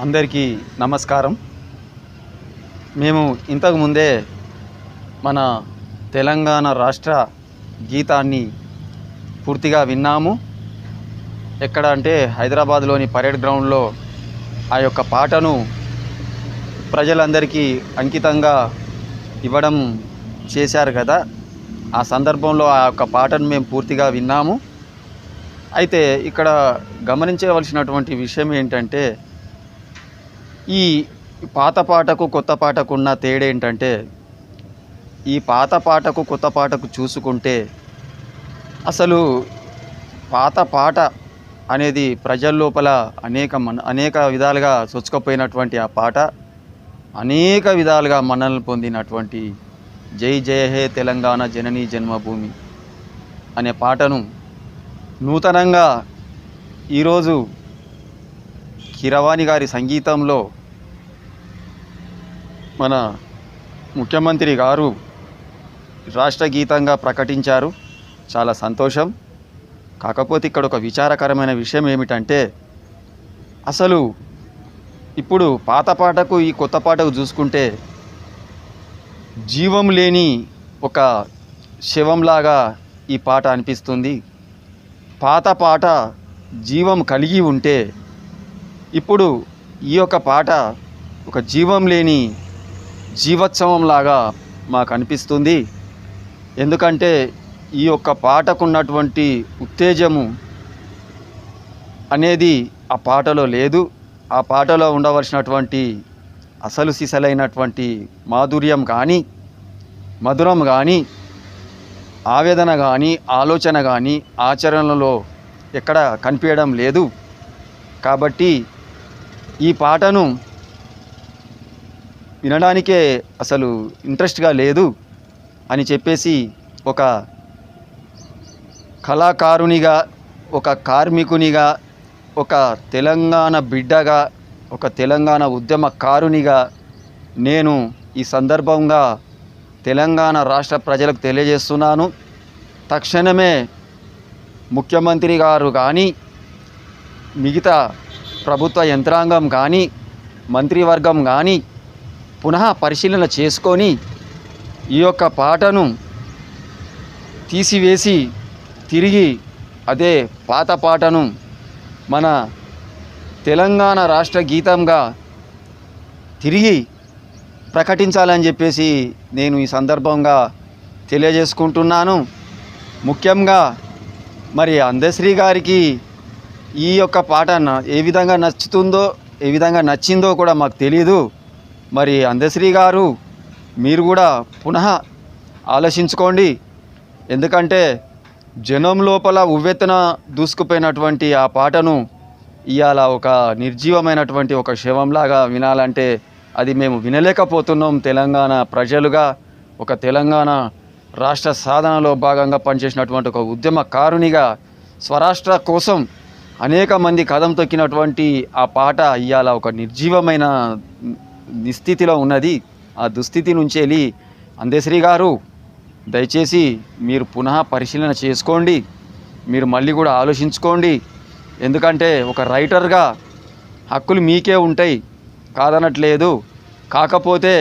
అందరికీ నమస్కారం. మేము ఇంతకు ముందే మన తెలంగాణ రాష్ట్ర గీతాన్ని పూర్తిగా విన్నాము. ఎక్కడ అంటే హైదరాబాద్లోని పరేడ్ గ్రౌండ్లో ఆ యొక్క పాటను ప్రజలందరికీ అంకితంగా ఇవ్వడం చేశారు కదా. ఆ సందర్భంలో ఆ యొక్క పాటను మేము పూర్తిగా విన్నాము. అయితే ఇక్కడ గమనించవలసినటువంటి విషయం ఏంటంటే, ఈ పాత పాటకు కొత్త పాటకు ఉన్న తేడా ఏంటంటే, ఈ పాత పాటకు కొత్త పాటకు చూసుకుంటే అసలు పాత పాట అనేది ప్రజల లోపల అనేక విధాలుగా చొచ్చుకుపోయినటువంటి ఆ పాట అనేక విధాలుగా మన్ననలు పొందినటువంటి జై జయ హే తెలంగాణ జననీ జన్మభూమి అనే పాటను నూతనంగా ఈరోజు కీరవాణి గారి సంగీతంలో మన ముఖ్యమంత్రి గారు రాష్ట్ర గీతంగా ప్రకటించారు. చాలా సంతోషం. కాకపోతే ఇక్కడ ఒక విచారకరమైన విషయం ఏమిటంటే, అసలు ఇప్పుడు పాత పాటకు ఈ కొత్త పాటకు చూసుకుంటే జీవం లేని ఒక శవంలాగా ఈ పాట అనిపిస్తుంది. పాత పాట జీవం కలిగి ఉంటే ఇప్పుడు ఈ యొక్క పాట ఒక జీవం లేని జీవోత్సవంలాగా మాకు అనిపిస్తుంది. ఎందుకంటే ఈ యొక్క పాటకున్నటువంటి ఉత్తేజము అనేది ఆ పాటలో లేదు. ఆ పాటలో ఉండవలసినటువంటి అసలు సిసలైనటువంటి మాధుర్యం కానీ, మధురం కానీ, ఆవేదన కానీ, ఆలోచన కానీ ఆచరణలో ఎక్కడ కనిపించడం లేదు. కాబట్టి ఈ పాటను వినడానికే అసలు ఇంట్రెస్ట్గా లేదు అని చెప్పేసి ఒక కళాకారునిగా, ఒక కార్మికునిగా, ఒక తెలంగాణ బిడ్డగా, ఒక తెలంగాణ ఉద్యమకారునిగా నేను ఈ సందర్భంగా తెలంగాణ రాష్ట్ర ప్రజలకు తెలియజేస్తున్నాను. తక్షణమే ముఖ్యమంత్రి గారు కానీ, మిగతా ప్రభుత్వ యంత్రాంగం కానీ, మంత్రివర్గం కానీ పునః పరిశీలన చేసుకొని ఈ యొక్క పాటను తీసివేసి తిరిగి అదే పాత పాటను మన తెలంగాణ రాష్ట్ర గీతంగా తిరిగి ప్రకటించాలని చెప్పేసి నేను ఈ సందర్భంగా తెలియజేసుకుంటున్నాను. ముఖ్యంగా మరి అందశ్రీ గారికి ఈ యొక్క పాట ఏ విధంగా నచ్చుతుందో, ఏ విధంగా నచ్చిందో కూడా మాకు తెలియదు. మరి అందశ్రీ గారు మీరు కూడా పునః ఆలోచించుకోండి. ఎందుకంటే జనం లోపల ఉవ్వెత్తున దూసుకుపోయినటువంటి ఆ పాటను ఇవాళ ఒక నిర్జీవమైనటువంటి ఒక శవంలాగా వినాలంటే అది మేము వినలేకపోతున్నాం. తెలంగాణ ప్రజలుగా, ఒక తెలంగాణ రాష్ట్ర సాధనలో భాగంగా పనిచేసినటువంటి ఒక ఉద్యమకారునిగా, స్వరాష్ట్ర కోసం అనేక మంది కదం తొక్కినటువంటి ఆ పాట ఇవాళ ఒక నిర్జీవమైన నిస్థితిలో ఉన్నది. ఆ దుస్థితి నుంచి వెళ్ళి అందశ్రీ గారు దయచేసి మీరు పునః పరిశీలన చేసుకోండి. మీరు మళ్ళీ కూడా ఆలోచించుకోండి. ఎందుకంటే ఒక రైటర్గా హక్కులు మీకే ఉంటాయి, కాదనట్లేదు. కాకపోతే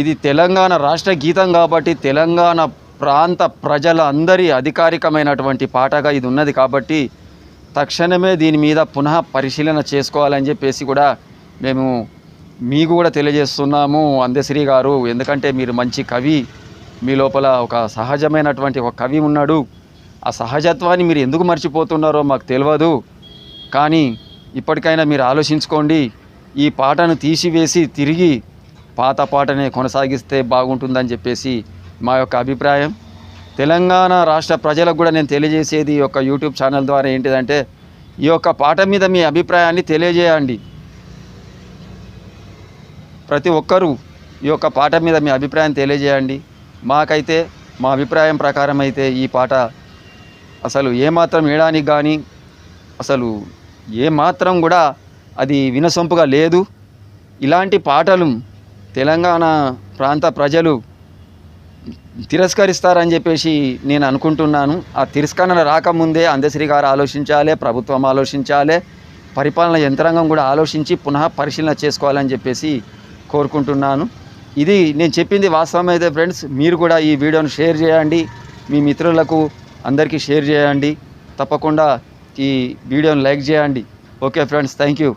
ఇది తెలంగాణ రాష్ట్ర గీతం కాబట్టి తెలంగాణ ప్రాంత ప్రజల అందరి అధికారికమైనటువంటి పాటగా ఇది ఉన్నది. కాబట్టి తక్షణమే దీని మీద పునః పరిశీలన చేసుకోవాలని చెప్పేసి కూడా మేము మీకు కూడా తెలియజేస్తున్నాము అందశ్రీ గారు. ఎందుకంటే మీరు మంచి కవి, మీ లోపల ఒక సహజమైనటువంటి ఒక కవి ఉన్నాడు. ఆ సహజత్వాన్ని మీరు ఎందుకు మర్చిపోతున్నారో మాకు తెలియదు. కానీ ఇప్పటికైనా మీరు ఆలోచించుకోండి. ఈ పాటను తీసివేసి తిరిగి పాత పాటనే కొనసాగిస్తే బాగుంటుందని చెప్పేసి మా యొక్క అభిప్రాయం. తెలంగాణ రాష్ట్ర ప్రజలకు కూడా నేను తెలియజేసేది ఈ యొక్క యూట్యూబ్ ఛానల్ ద్వారా ఏంటిదంటే, ఈ యొక్క పాట మీద మీ అభిప్రాయాన్ని తెలియజేయండి. ప్రతి ఒక్కరూ ఈ యొక్క పాట మీద మీ అభిప్రాయం తెలియజేయండి. మాకైతే మా అభిప్రాయం ప్రకారం అయితే ఈ పాట అసలు ఏమాత్రం వినడానికి కానీ అసలు ఏమాత్రం కూడా అది వినసొంపుగా లేదు. ఇలాంటి పాటలు తెలంగాణ ప్రాంత ప్రజలు తిరస్కరిస్తారని చెప్పేసి నేను అనుకుంటున్నాను. ఆ తిరస్కరణ రాకముందే అందశ్రీ గారు ఆలోచించాలి, ప్రభుత్వం ఆలోచించాలి. పరిపాలన యంత్రాంగం కూడా ఆలోచించి పునః పరిశీలన చేసుకోవాలని చెప్పేసి కోరుకుంటున్నాను. ఇది నేను చెప్పింది వాస్తవం అయితే ఫ్రెండ్స్, మీరు కూడా ఈ వీడియోను షేర్ చేయండి, మీ మిత్రులకు అందరికీ షేర్ చేయండి, తప్పకుండా ఈ వీడియోను లైక్ చేయండి. Okay friends, thank you.